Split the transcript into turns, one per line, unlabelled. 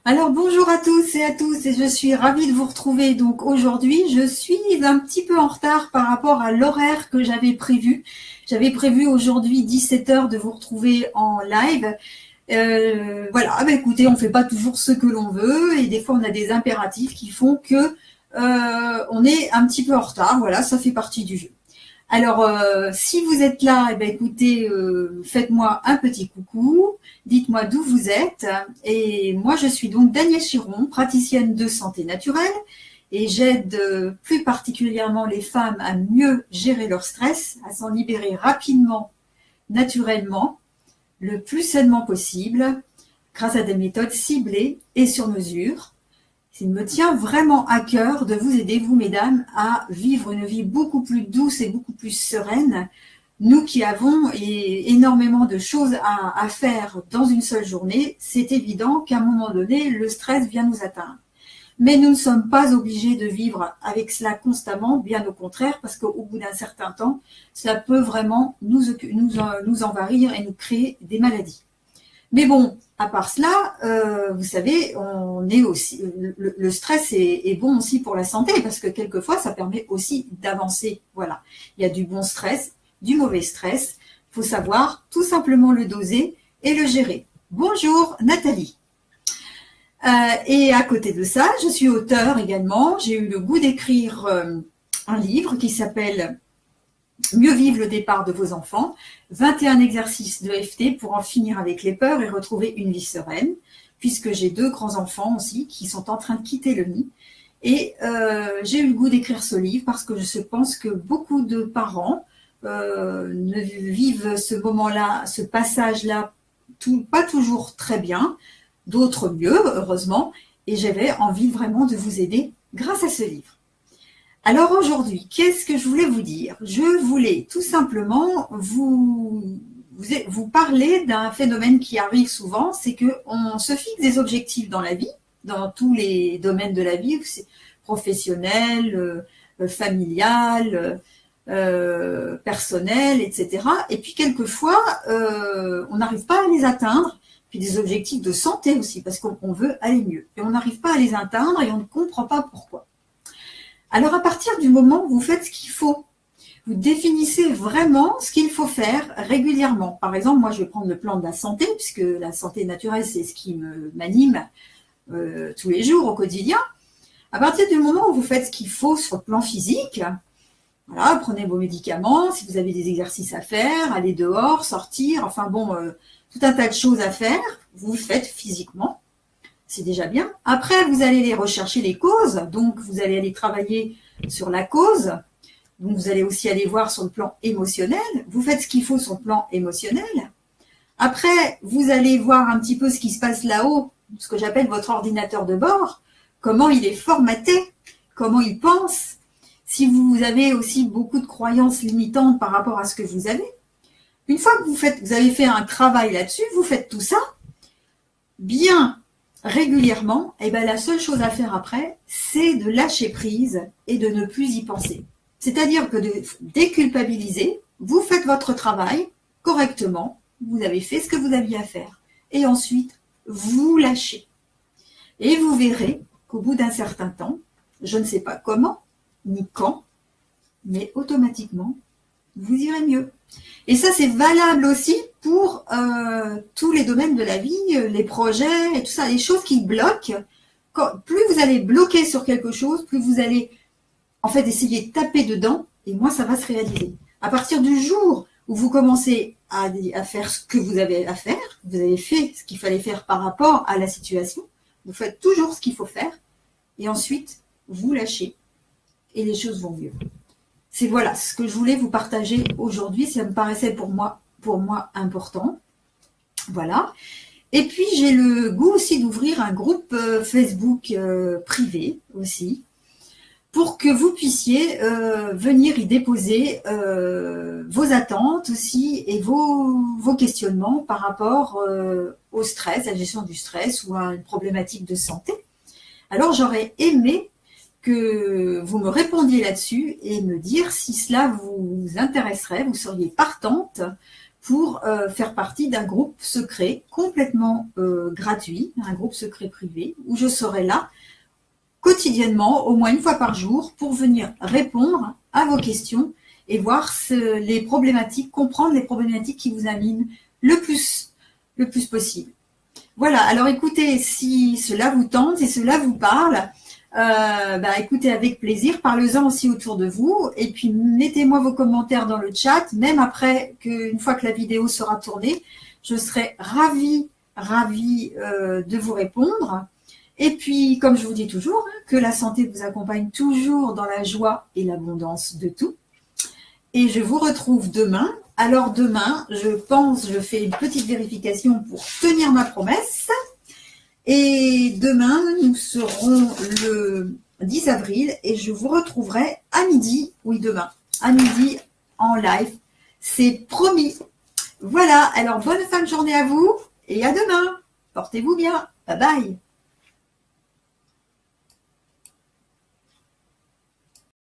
Alors bonjour à tous et je suis ravie de vous retrouver. Donc aujourd'hui, je suis un petit peu en retard par rapport à l'horaire que j'avais prévu. J'avais prévu aujourd'hui 17 heures de vous retrouver en live. Voilà, écoutez, on ne fait pas toujours ce que l'on veut et des fois on a des impératifs qui font que on est un petit peu en retard. Voilà, ça fait partie du jeu. Alors, si vous êtes là, écoutez, faites-moi un petit coucou, dites-moi d'où vous êtes. Et moi, je suis donc Danielle Chiron, praticienne de santé naturelle, et j'aide plus particulièrement les femmes à mieux gérer leur stress, à s'en libérer rapidement, naturellement, le plus sainement possible, grâce à des méthodes ciblées et sur mesure. Il me tient vraiment à cœur de vous aider, vous mesdames, à vivre une vie beaucoup plus douce et beaucoup plus sereine. Nous qui avons énormément de choses à faire dans une seule journée, c'est évident qu'à un moment donné, le stress vient nous atteindre. Mais nous ne sommes pas obligés de vivre avec cela constamment, bien au contraire, parce qu'au bout d'un certain temps, cela peut vraiment nous envahir et nous créer des maladies. Mais bon, à part cela, vous savez, on est aussi le stress est bon aussi pour la santé parce que quelquefois ça permet aussi d'avancer. Voilà, il y a du bon stress, du mauvais stress. Il faut savoir tout simplement le doser et le gérer. Bonjour Nathalie. Et à côté de ça, je suis auteure également. J'ai eu le goût d'écrire un livre qui s'appelle Mieux vivre le départ de vos enfants, 21 exercices de FT pour en finir avec les peurs et retrouver une vie sereine, puisque j'ai 2 grands-enfants aussi qui sont en train de quitter le nid. Et j'ai eu le goût d'écrire ce livre parce que je pense que beaucoup de parents ne vivent ce moment-là, ce passage-là, pas toujours très bien, d'autres mieux, heureusement, et j'avais envie vraiment de vous aider grâce à ce livre. Alors aujourd'hui, qu'est-ce que je voulais vous dire? Je voulais tout simplement vous parler d'un phénomène qui arrive souvent, c'est qu'on se fixe des objectifs dans la vie, dans tous les domaines de la vie, professionnel, familial, personnel, etc. Et puis quelquefois, on n'arrive pas à les atteindre. Puis des objectifs de santé aussi, parce qu'on veut aller mieux. Et on n'arrive pas à les atteindre et on ne comprend pas pourquoi. Alors à partir du moment où vous faites ce qu'il faut, vous définissez vraiment ce qu'il faut faire régulièrement. Par exemple, moi je vais prendre le plan de la santé, puisque la santé naturelle c'est ce qui m'anime tous les jours au quotidien. À partir du moment où vous faites ce qu'il faut sur le plan physique, voilà, prenez vos médicaments, si vous avez des exercices à faire, allez dehors, sortir, enfin bon, tout un tas de choses à faire, vous le faites physiquement. C'est déjà bien. Après, vous allez aller rechercher les causes. Donc, vous allez aller travailler sur la cause. Donc, vous allez aussi aller voir sur le plan émotionnel. Vous faites ce qu'il faut sur le plan émotionnel. Après, vous allez voir un petit peu ce qui se passe là-haut, ce que j'appelle votre ordinateur de bord. Comment il est formaté, comment il pense. Si vous avez aussi beaucoup de croyances limitantes par rapport à ce que vous avez. Une fois que vous avez fait un travail là-dessus, vous faites tout ça bien régulièrement, et la seule chose à faire après, c'est de lâcher prise et de ne plus y penser. C'est-à-dire que de déculpabiliser, vous faites votre travail correctement, vous avez fait ce que vous aviez à faire, et ensuite, vous lâchez. Et vous verrez qu'au bout d'un certain temps, je ne sais pas comment, ni quand, mais automatiquement, vous irez mieux. Et ça, c'est valable aussi pour tous les domaines de la vie, les projets et tout ça, les choses qui bloquent. Plus vous allez bloquer sur quelque chose, plus vous allez en fait essayer de taper dedans, et moins ça va se réaliser. À partir du jour où vous commencez à faire ce que vous avez à faire, vous avez fait ce qu'il fallait faire par rapport à la situation, vous faites toujours ce qu'il faut faire, et ensuite, vous lâchez, et les choses vont mieux. C'est voilà ce que je voulais vous partager aujourd'hui. Ça me paraissait pour moi important. Voilà. Et puis, j'ai le goût aussi d'ouvrir un groupe Facebook privé aussi pour que vous puissiez venir y déposer vos attentes aussi et vos questionnements par rapport au stress, à la gestion du stress ou à une problématique de santé. Alors, j'aurais aimé que vous me répondiez là-dessus et me dire si cela vous intéresserait, vous seriez partante pour faire partie d'un groupe secret complètement gratuit, un groupe secret privé, où je serai là quotidiennement, au moins une fois par jour, pour venir répondre à vos questions et voir les problématiques, comprendre les problématiques qui vous animent le plus possible. Voilà, alors écoutez, si cela vous tente, si cela vous parle, écoutez avec plaisir, parlez-en aussi autour de vous, et puis mettez-moi vos commentaires dans le chat, même après une fois que la vidéo sera tournée, je serai ravie de vous répondre. Et puis, comme je vous dis toujours, que la santé vous accompagne toujours dans la joie et l'abondance de tout. Et je vous retrouve demain. Alors demain, je fais une petite vérification pour tenir ma promesse. Et demain, nous serons le 10 avril et je vous retrouverai à midi, oui demain, à midi en live. C'est promis. Voilà, alors bonne fin de journée à vous et à demain. Portez-vous bien. Bye bye.